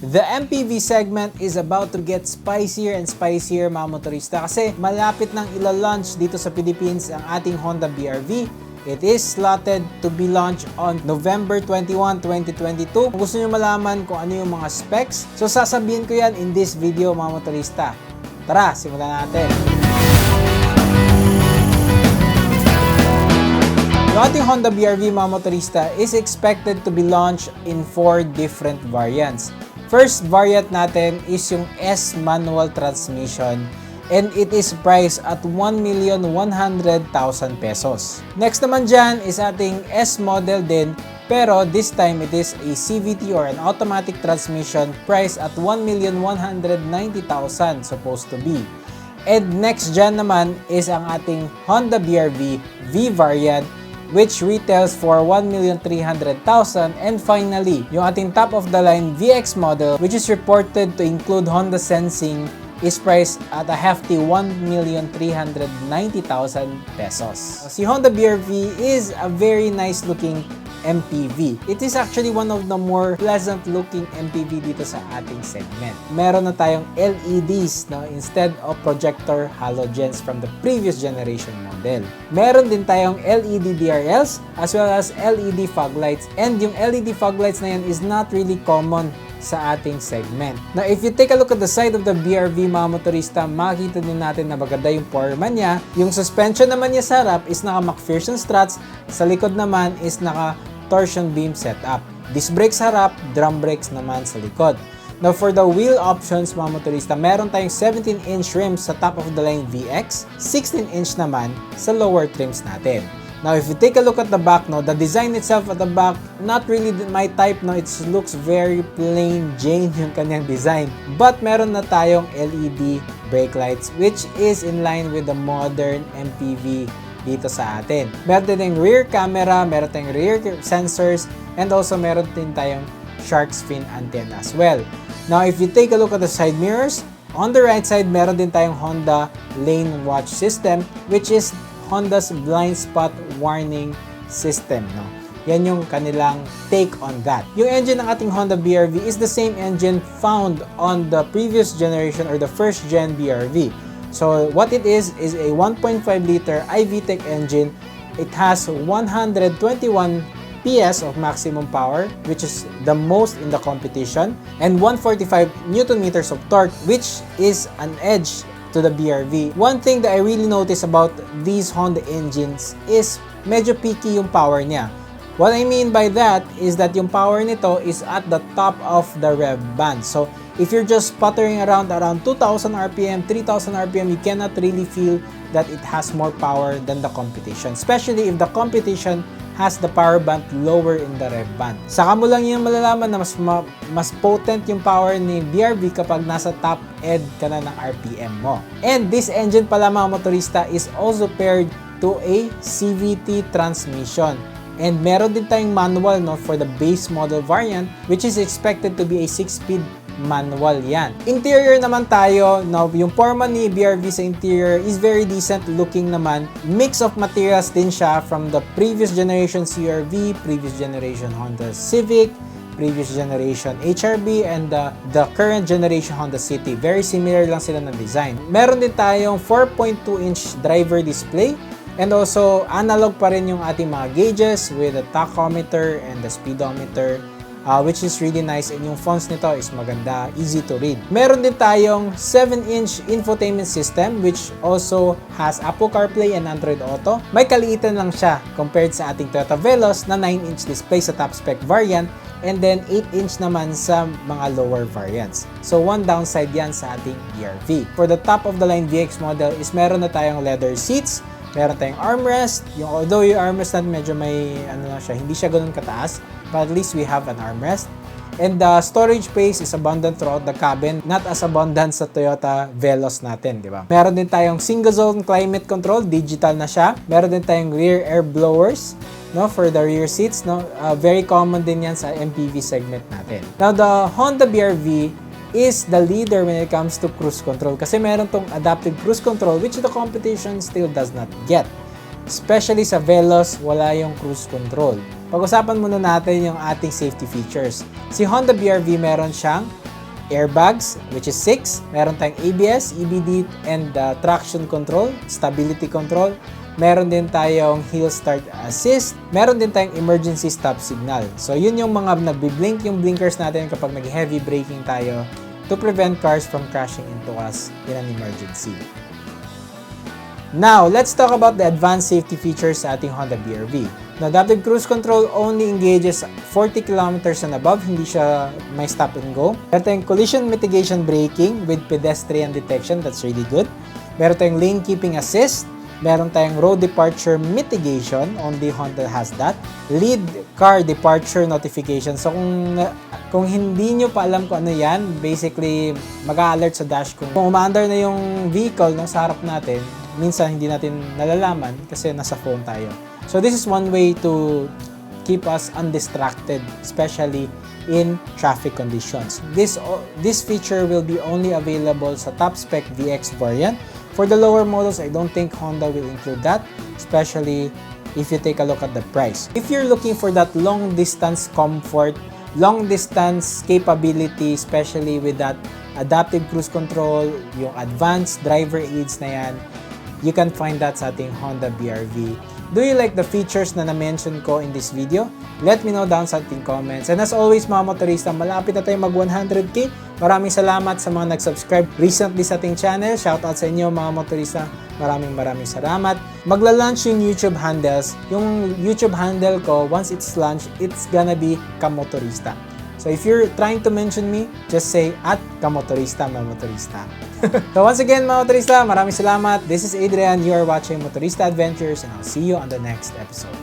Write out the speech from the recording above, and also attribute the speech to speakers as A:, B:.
A: The MPV segment is about to get spicier and spicier mga motorista kasi malapit nang ila-launch dito sa Philippines ang ating Honda BR-V. It is slotted to be launched on November 21, 2022. Kung gusto nyo malaman kung ano yung mga specs, so sasabihin ko yan in this video mga motorista. Tara, simulan natin. Yung ating Honda BR-V mga motorista is expected to be launched in 4 different variants. First variant natin is yung S manual transmission and it is priced at 1,100,000 pesos. Next naman dyan is ating S model din, pero this time it is a CVT or an automatic transmission priced at 1,190,000 supposed to be. And next dyan naman is ang ating Honda BR-V V variant which retails for 1,300,000. And finally, yung ating top of the line VX model which is reported to include Honda Sensing is priced at a hefty 1,390,000 pesos. Si Honda BR-V is a very nice looking MPV. It is actually one of the more pleasant looking MPV dito sa ating segment. Meron na tayong LEDs instead of projector halogens from the previous generation model. Meron din tayong LED DRLs as well as LED fog lights. And yung LED fog lights na yan is not really common sa ating segment. Now, if you take a look at the side of the BR-V mga motorista, makikita din natin na maganda yung powerman niya. Yung suspension naman niya sa harap is naka McPherson struts, sa likod naman is naka torsion beam setup. Disc brakes harap, drum brakes naman sa likod. Now for the wheel options mga motorista, meron tayong 17-inch rims sa top of the line VX, 16-inch naman sa lower trims natin. Now if you take a look at the back, the design itself at the back, not really my type, it looks very plain Jane yung kanyang design. But meron na tayong LED brake lights which is in line with the modern MPV dito sa atin. Meron din rear camera, meron tayong rear sensors, and also meron din tayong shark's fin antenna as well. Now, if you take a look at the side mirrors, on the right side, meron din tayong Honda lane watch system, which is Honda's blind spot warning system. Yan yung kanilang take on that. Yung engine ng ating Honda BR-V is the same engine found on the previous generation or the first gen BR-V. So what it is a 1.5 liter iVTEC engine. It has 121 PS of maximum power, which is the most in the competition, and 145 Newton meters of torque, which is an edge to the BR-V. One thing that I really notice about these Honda engines is medyo peaky yung power niya. What I mean by that is that yung power nito is at the top of the rev band. So if you're just sputtering around 2,000 RPM, 3,000 RPM, you cannot really feel that it has more power than the competition. Especially if the competition has the power band lower in the rev band. Saka mo lang yung malalaman na mas potent yung power ni BR-V kapag nasa top end ka na ng RPM mo. And this engine pala mga motorista is also paired to a CVT transmission. And meron din tayong manual for the base model variant which is expected to be a 6-speed manual yan. Interior naman tayo, yung forma ni BR-V sa interior is very decent looking naman. Mix of materials din siya from the previous generation CR-V, previous generation Honda Civic, previous generation HRV, and the current generation Honda City. Very similar lang sila ng design. Meron din tayong 4.2-inch driver display. And also, analog pa rin yung ating mga gauges with the tachometer and the speedometer, which is really nice. And yung fonts nito is maganda, easy to read. Meron din tayong 7-inch infotainment system which also has Apple CarPlay and Android Auto. May kaliitan lang siya compared sa ating Toyota Veloz na 9-inch display sa top spec variant and then 8-inch naman sa mga lower variants. So, one downside yan sa ating BR-V. For the top of the line VX model is meron na tayong leather seats, meron tayong armrest. Although yung armrest natin medyo may hindi siya ganoon kataas, but at least we have an armrest. And the storage space is abundant throughout the cabin, not as abundant sa Toyota Veloz natin, di ba? Meron din tayong single zone climate control, digital na siya. Meron din tayong rear air blowers, for the rear seats, very common din yan sa MPV segment natin. Now, the Honda BR-V is the leader when it comes to cruise control kasi meron tong adaptive cruise control which the competition still does not get. Especially sa Veloz, wala yung cruise control. Pag-usapan muna natin yung ating safety features. Si Honda BR-V meron siyang airbags, which is 6. Meron tayong ABS, EBD, and traction control, stability control. Meron din tayong hill start assist. Meron din tayong emergency stop signal. So, yun yung mga nagbi-blink yung blinkers natin kapag nag-heavy braking tayo to prevent cars from crashing into us in an emergency. Now, let's talk about the advanced safety features sa ating Honda BR-V. Now, adaptive cruise control only engages 40 kilometers and above. Hindi siya may stop and go. Meron tayong collision mitigation braking with pedestrian detection. That's really good. Meron tayong lane keeping assist. Meron tayong road departure mitigation. Only Honda has that. Lead car departure notification. So, kung hindi nyo pa alam kung ano yan, basically, mag-a-alert sa dash kung umaandar na yung vehicle na sa harap natin. Minsan, hindi natin nalalaman kasi nasa phone tayo. So, this is one way to keep us undistracted, especially in traffic conditions. This feature will be only available sa top spec VX variant. For the lower models, I don't think Honda will include that, especially if you take a look at the price. If you're looking for that long distance comfort, long distance capability, especially with that adaptive cruise control, yung advanced driver aids na yan, you can find that sa ating Honda BR-V. Do you like the features na na-mention ko in this video? Let me know down sa ating comments. And as always mga motorista, malapit na tayo mag 100k. Maraming salamat sa mga nag-subscribe recently sa ating channel. Shoutout sa inyo mga motorista. Maraming salamat. Magla-launch yung YouTube handles. Yung YouTube handle ko, once it's launched, it's gonna be Kamotorista. So if you're trying to mention me, just say @Kamotorista, mga motorista. So once again mga motorista, maraming salamat. This is Adrian. You are watching Motorista Adventures and I'll see you on the next episode.